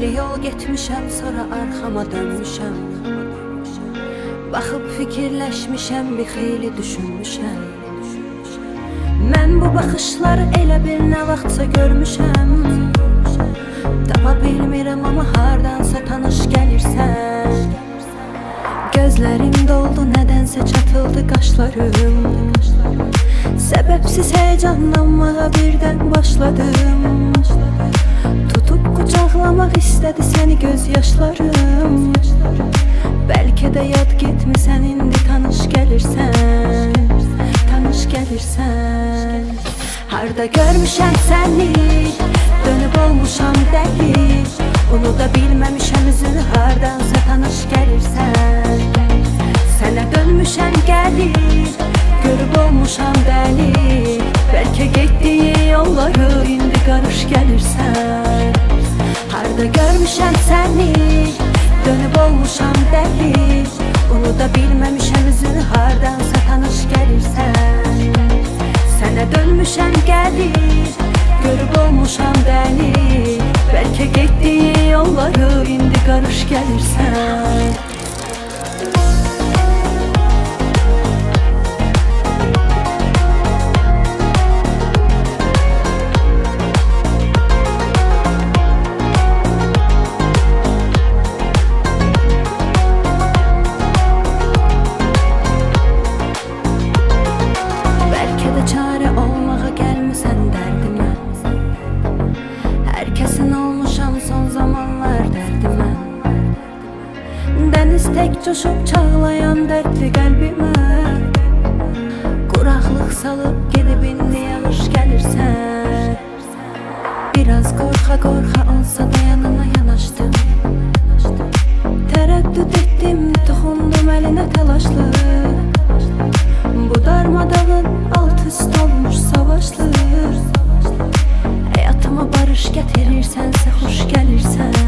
xeyli yol getmişəm, sonra arxama dönmüşəm. Baxıb fikirləşmişəm, bir xeyli düşünmüşəm. Mən bu baxışları elə bil nə vaxtsa görmüşəm. Tapa bilmirəm amma hardansa tanış gəlirsən. Gözlərim doldu, nədənsə çatıldı qaşlarım. Səbəbsiz heyecanlanmağa birdən başladım. Tutup qucaqlamaq istədi səni göz yaşlarım. Bəlkə də yad getmisən, indi tanış gəlirsən. Tanış gəlirsən. Harda görmüşəm səni, dönüb olmuşam dəli. Unuda bilməmişəm üzünü, hardansa tanış gəlirsən. Sənə dönmüşəm gəlib, görüb olmuşam dəli. Bəlkə getdiyi yolları indi qarış gəlirsən. Harda görmüşəm səni, dönüb olmuşam dəli. Unuda bilməmişəm üzünü, hardansa tanış gəlirsən. Sənə dönmüşəm gəlib, görüb olmuşam dəli. Bəlkə getdiyi yolları indi qarış gəlirsən. Dəniz tək coşub çağlayan dərdli qəlbimə. Quraqlıq salıb gedib indi yağış gəlirsən. Biraz qorxa-qorxa olsa da yanına yanaşdım. Tərəddüd etdim, toxundum əlinə təlaşlı. Bu darmadağın alt üst olmuş savaşlı. Həyatıma barış gətirirsənsə xoş gəlirsən.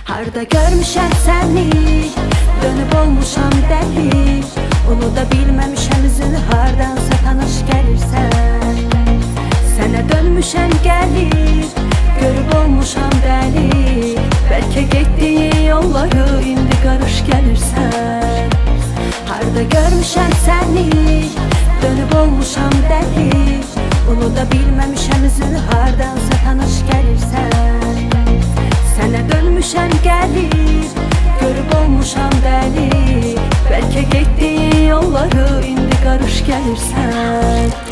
Harda görmüşəm səni, dönüb olmuşam dəli. Unuda bilməmişəm üzünü, hardansa tanış gəlirsən. Sənə dönmüşəm gəlib, görüb olmuşam dəli. Bəlkə getdiyi yolları indi qarış gəlirsən. Harda görmüşəm səni, dönüb olmuşam dəli. Unuda bilməmişəm üzünü, hardansa tanış gəlirsən. Sənə dönmüşəm gəlib, görüb olmuşam dəli. Bəlkə getdiyi yolları indi qarış gəlirsən.